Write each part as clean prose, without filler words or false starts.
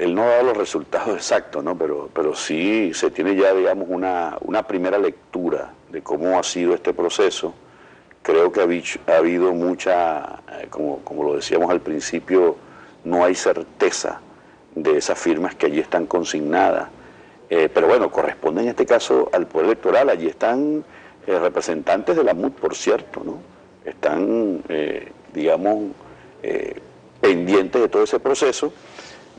él no ha dado los resultados exactos, ¿no? Pero sí se tiene ya, digamos, una primera lectura de cómo ha sido este proceso. Creo que ha habido mucha, como lo decíamos al principio, no hay certeza de esas firmas que allí están consignadas. Pero bueno, corresponde en este caso al Poder Electoral. Allí están representantes de la MUD, por cierto, ¿no? Están, digamos, pendientes de todo ese proceso.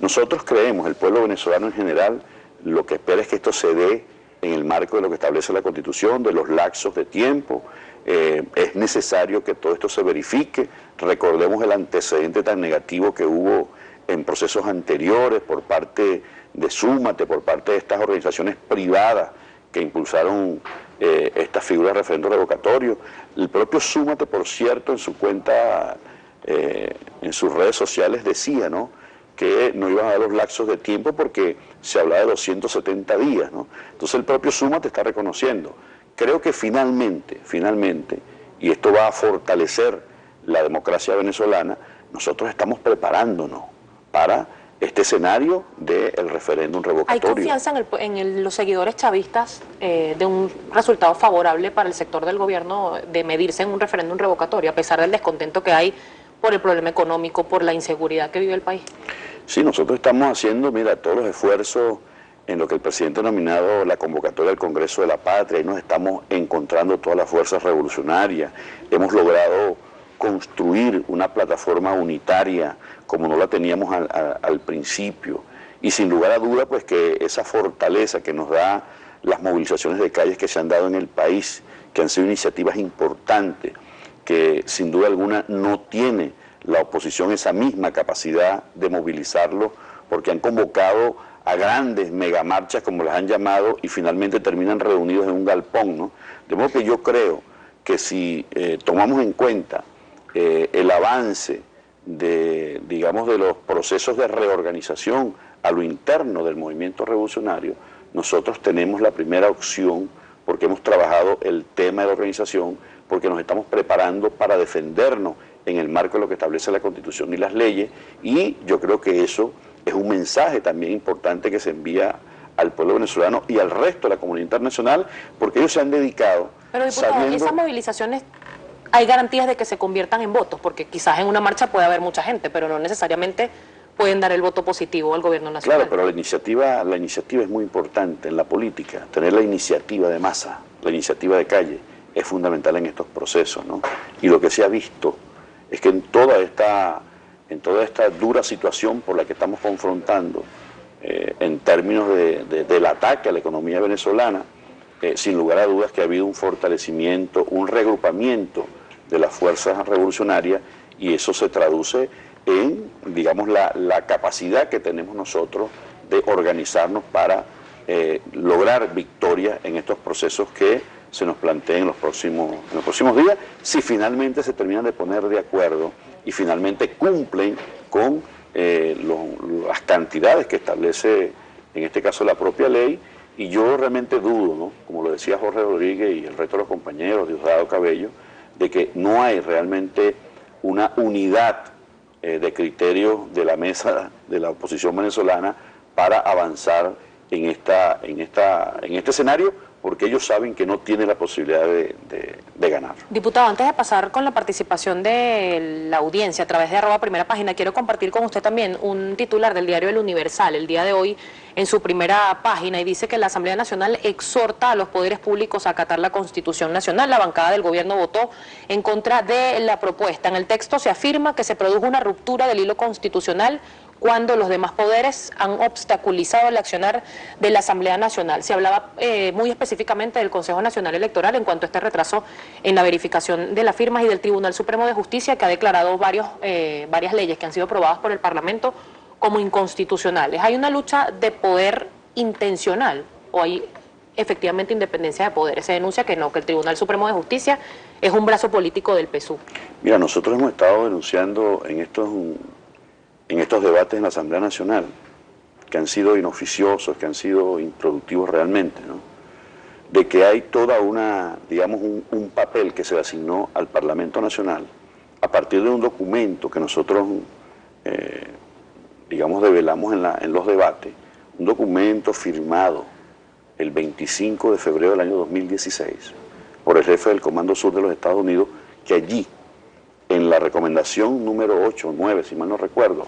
Nosotros creemos, el pueblo venezolano en general, lo que espera es que esto se dé en el marco de lo que establece la Constitución, de los lapsos de tiempo. Es necesario que todo esto se verifique. Recordemos el antecedente tan negativo que hubo en procesos anteriores por parte de Súmate, por parte de estas organizaciones privadas que impulsaron esta figura de referendo revocatorio. El propio Súmate, por cierto, en su cuenta, en sus redes sociales decía, ¿no?, que no iban a dar los lapsos de tiempo porque se hablaba de 270 días, ¿no? Entonces el propio Súmate está reconociendo. Creo que finalmente, y esto va a fortalecer la democracia venezolana, nosotros estamos preparándonos para este escenario del referéndum revocatorio. ¿Hay confianza en los seguidores chavistas de un resultado favorable para el sector del gobierno de medirse en un referéndum revocatorio, a pesar del descontento que hay por el problema económico, por la inseguridad que vive el país? Sí, nosotros estamos haciendo, mira, todos los esfuerzos en lo que el presidente ha nominado la convocatoria del Congreso de la Patria, y nos estamos encontrando todas las fuerzas revolucionarias. Hemos logrado construir una plataforma unitaria como no la teníamos al principio, y sin lugar a duda pues que esa fortaleza que nos da las movilizaciones de calles que se han dado en el país, que han sido iniciativas importantes, que sin duda alguna no tiene la oposición esa misma capacidad de movilizarlo, porque han convocado a grandes megamarchas, como las han llamado, y finalmente terminan reunidos en un galpón, ¿no? De modo que yo creo que si tomamos en cuenta el avance de, digamos, de los procesos de reorganización a lo interno del movimiento revolucionario, nosotros tenemos la primera opción, porque hemos trabajado el tema de la organización, porque nos estamos preparando para defendernos en el marco de lo que establece la Constitución y las leyes, y yo creo que eso es un mensaje también importante que se envía al pueblo venezolano y al resto de la comunidad internacional, porque ellos se han dedicado. Pero diputado, esas movilizaciones, ¿hay garantías de que se conviertan en votos? Porque quizás en una marcha puede haber mucha gente, pero no necesariamente pueden dar el voto positivo al gobierno nacional. Claro, pero la iniciativa es muy importante en la política. Tener la iniciativa de masa, la iniciativa de calle, es fundamental en estos procesos, ¿no? Y lo que se ha visto es que en toda esta dura situación por la que estamos confrontando, en términos del ataque a la economía venezolana, sin lugar a dudas que ha habido un fortalecimiento, un regrupamiento de las fuerzas revolucionarias, y eso se traduce en, digamos, la capacidad que tenemos nosotros de organizarnos para lograr victorias en estos procesos que se nos planteen en los próximos días, si finalmente se terminan de poner de acuerdo y finalmente cumplen con las cantidades que establece, en este caso, la propia ley. Y yo realmente dudo, ¿no?, como lo decía Jorge Rodríguez y el resto de los compañeros, Diosdado Cabello, de que no hay realmente una unidad de criterios de la mesa de la oposición venezolana para avanzar en este escenario, porque ellos saben que no tienen la posibilidad de ganar. Diputado, antes de pasar con la participación de la audiencia a través de @primera página, quiero compartir con usted también un titular del diario El Universal, el día de hoy, en su primera página, y dice que la Asamblea Nacional exhorta a los poderes públicos a acatar la Constitución Nacional. La bancada del gobierno votó en contra de la propuesta. En el texto se afirma que se produjo una ruptura del hilo constitucional cuando los demás poderes han obstaculizado el accionar de la Asamblea Nacional. Se hablaba muy específicamente del Consejo Nacional Electoral en cuanto a este retraso en la verificación de las firmas, y del Tribunal Supremo de Justicia, que ha declarado varias leyes que han sido aprobadas por el Parlamento como inconstitucionales. ¿Hay una lucha de poder intencional o hay efectivamente independencia de poderes? Se denuncia que no, que el Tribunal Supremo de Justicia es un brazo político del PSUV. Mira, nosotros hemos estado denunciando en estos debates en la Asamblea Nacional, que han sido inoficiosos, que han sido improductivos realmente, ¿no?, de que hay toda digamos, un papel que se le asignó al Parlamento Nacional a partir de un documento que nosotros digamos, develamos en los debates, un documento firmado el 25 de febrero del año 2016 por el jefe del Comando Sur de los Estados Unidos, que allí, en la recomendación número 8 o 9, si mal no recuerdo,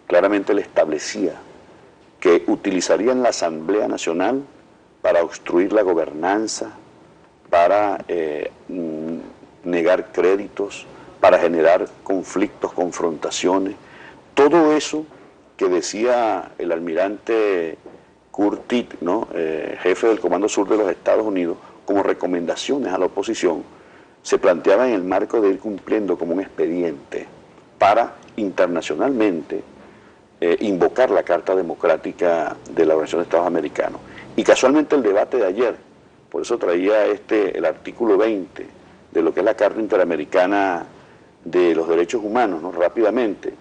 claramente le establecía que utilizarían la Asamblea Nacional para obstruir la gobernanza, para negar créditos, para generar conflictos, confrontaciones. Todo eso que decía el almirante Curtit, ¿no? Jefe del Comando Sur de los Estados Unidos, como recomendaciones a la oposición, se planteaba en el marco de ir cumpliendo como un expediente para internacionalmente invocar la Carta Democrática de la Organización de Estados Americanos. Y casualmente el debate de ayer, por eso traía el artículo 20 de lo que es la Carta Interamericana de los Derechos Humanos, ¿no? Rápidamente,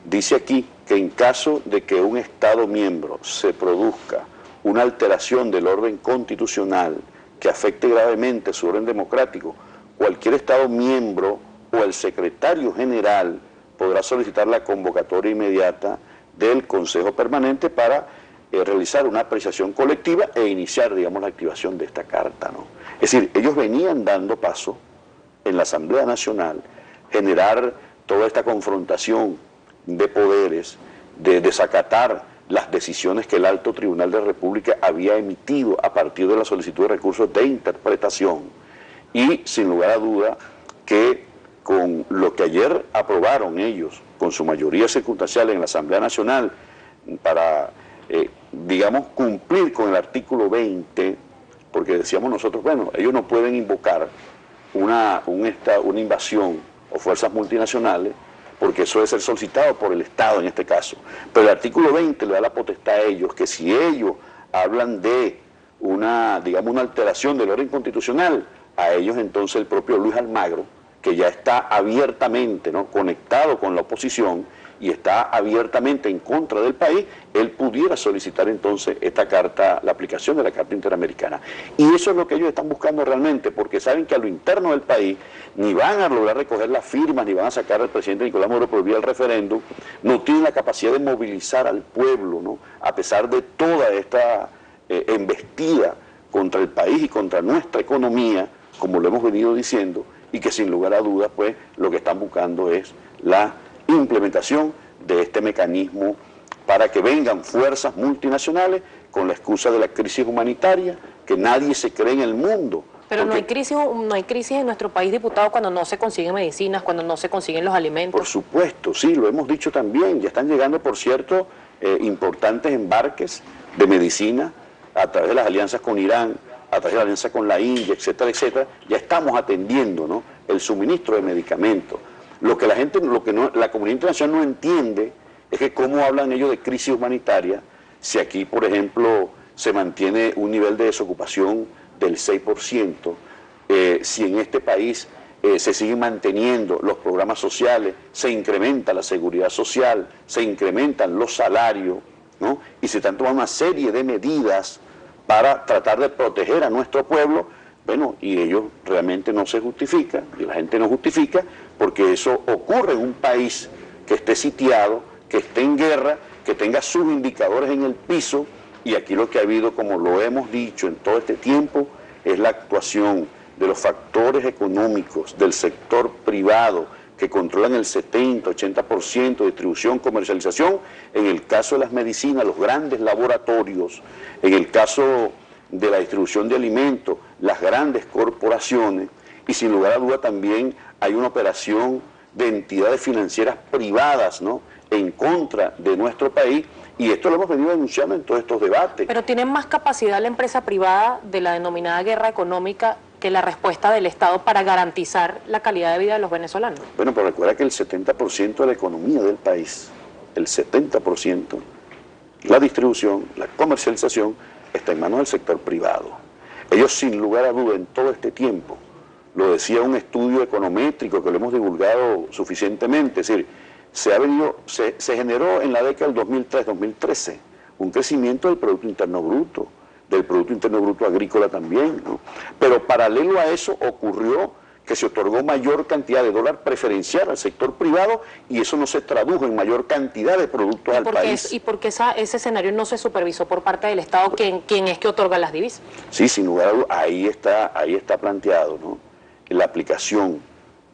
dice aquí que en caso de que un Estado miembro se produzca una alteración del orden constitucional que afecte gravemente su orden democrático, cualquier Estado miembro o el secretario general podrá solicitar la convocatoria inmediata del Consejo Permanente para realizar una apreciación colectiva e iniciar, digamos, la activación de esta carta, ¿no? Es decir, ellos venían dando paso en la Asamblea Nacional, generar toda esta confrontación de poderes, de desacatar las decisiones que el Alto Tribunal de la República había emitido a partir de la solicitud de recursos de interpretación. Y sin lugar a duda que con lo que ayer aprobaron ellos, con su mayoría circunstancial en la Asamblea Nacional, para, digamos, cumplir con el artículo 20, porque decíamos nosotros, bueno, ellos no pueden invocar una invasión o fuerzas multinacionales, porque eso debe ser solicitado por el Estado en este caso. Pero el artículo 20 le da la potestad a ellos, que si ellos hablan de una, digamos, una alteración del orden constitucional, a ellos entonces el propio Luis Almagro, que ya está abiertamente, ¿no?, conectado con la oposición y está abiertamente en contra del país, él pudiera solicitar entonces esta carta, la aplicación de la Carta Interamericana. Y eso es lo que ellos están buscando realmente, porque saben que a lo interno del país ni van a lograr recoger las firmas, ni van a sacar al presidente Nicolás Maduro por vía del referéndum, no tienen la capacidad de movilizar al pueblo, ¿no?, a pesar de toda esta embestida contra el país y contra nuestra economía, como lo hemos venido diciendo, y que sin lugar a dudas, pues, lo que están buscando es la implementación de este mecanismo para que vengan fuerzas multinacionales con la excusa de la crisis humanitaria, que nadie se cree en el mundo. Pero no hay crisis en nuestro país, diputado, cuando no se consiguen medicinas, cuando no se consiguen los alimentos. Por supuesto, sí, lo hemos dicho también. Ya están llegando, por cierto, importantes embarques de medicina a través de las alianzas con Irán, a través de la alianza con la India, etcétera, etcétera. Ya estamos atendiendo, ¿no?, el suministro de medicamentos. Lo que la comunidad internacional no entiende es que cómo hablan ellos de crisis humanitaria si aquí, por ejemplo, se mantiene un nivel de desocupación del 6%, si en este país se siguen manteniendo los programas sociales, se incrementa la seguridad social, se incrementan los salarios, ¿no?, y se están tomando una serie de medidas para tratar de proteger a nuestro pueblo. Bueno, y ellos realmente no se justifica, y la gente no justifica, porque eso ocurre en un país que esté sitiado, que esté en guerra, que tenga sus indicadores en el piso, y aquí lo que ha habido, como lo hemos dicho en todo este tiempo, es la actuación de los factores económicos del sector privado que controlan el 70-80% de distribución, comercialización, en el caso de las medicinas, los grandes laboratorios, en el caso de la distribución de alimentos, las grandes corporaciones, y sin lugar a duda también hay una operación de entidades financieras privadas, ¿no?, en contra de nuestro país, y esto lo hemos venido denunciando en todos estos debates. Pero ¿tiene más capacidad la empresa privada de la denominada guerra económica que la respuesta del Estado para garantizar la calidad de vida de los venezolanos? Bueno, pero recuerda que el 70% de la economía del país, el 70%, la distribución, la comercialización, está en manos del sector privado. Ellos, sin lugar a duda, en todo este tiempo, lo decía un estudio econométrico que lo hemos divulgado suficientemente, es decir, se generó en la década del 2003-2013 un crecimiento del Producto Interno Bruto agrícola también, ¿no? Pero paralelo a eso ocurrió que se otorgó mayor cantidad de dólar preferencial al sector privado y eso no se tradujo en mayor cantidad de productos al país. ¿Y por qué ese escenario no se supervisó por parte del Estado? ¿Quién es que otorga las divisas? Sí, sin lugar a dudas, ahí está planteado, ¿no?, la aplicación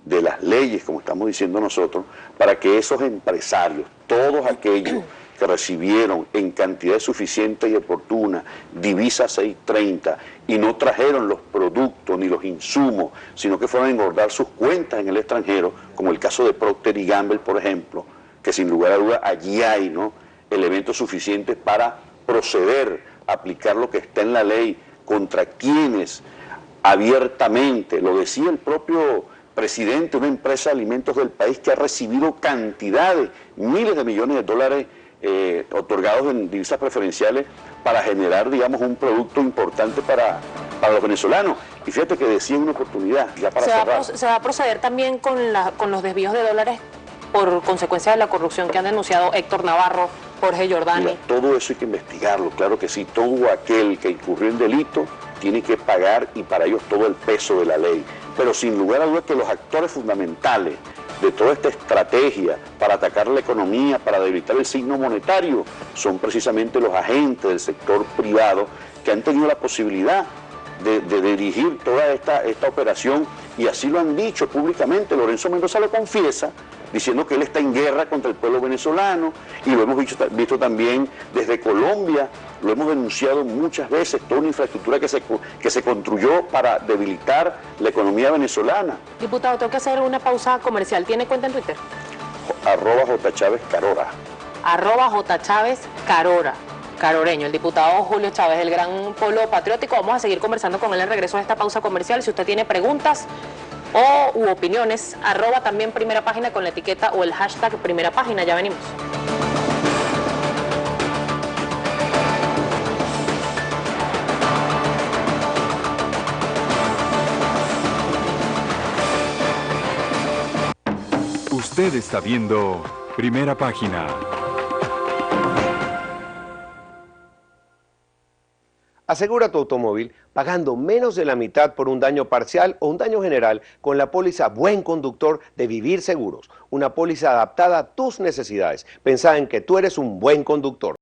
de las leyes, como estamos diciendo nosotros, para que esos empresarios, todos aquellos que recibieron en cantidad suficiente y oportuna divisa 630 y no trajeron los productos ni los insumos, sino que fueron a engordar sus cuentas en el extranjero, como el caso de Procter y Gamble, por ejemplo, que sin lugar a dudas allí hay, ¿no?, elementos suficientes para proceder a aplicar lo que está en la ley contra quienes abiertamente, lo decía el propio presidente de una empresa de alimentos del país que ha recibido cantidades, miles de millones de dólares otorgados en divisas preferenciales para generar, digamos, un producto importante para los venezolanos. Y fíjate que decía en una oportunidad, ya para cerrar. ¿Se va a proceder también con los desvíos de dólares por consecuencia de la corrupción que han denunciado Héctor Navarro, Jorge Giordani? Mira, todo eso hay que investigarlo, claro que sí. Todo aquel que incurrió en delito tiene que pagar y para ellos todo el peso de la ley. Pero sin lugar a dudas que los actores fundamentales de toda esta estrategia para atacar la economía, para debilitar el signo monetario, son precisamente los agentes del sector privado que han tenido la posibilidad de dirigir toda esta operación y así lo han dicho públicamente. Lorenzo Mendoza lo confiesa, diciendo que él está en guerra contra el pueblo venezolano y lo hemos visto también desde Colombia, lo hemos denunciado muchas veces, toda una infraestructura que se construyó para debilitar la economía venezolana. Diputado, tengo que hacer una pausa comercial. ¿Tiene cuenta en Twitter? @JChávez_Carora. @JChávez_Carora. Caroreño, el diputado Julio Chávez, el gran polo patriótico. Vamos a seguir conversando con él en regreso a esta pausa comercial. Si usted tiene preguntas u opiniones, @ también Primera Página con la etiqueta o el hashtag Primera Página. Ya venimos. Usted está viendo Primera Página. Asegura tu automóvil pagando menos de la mitad por un daño parcial o un daño general con la póliza Buen Conductor de Vivir Seguros. Una póliza adaptada a tus necesidades, pensada en que tú eres un buen conductor.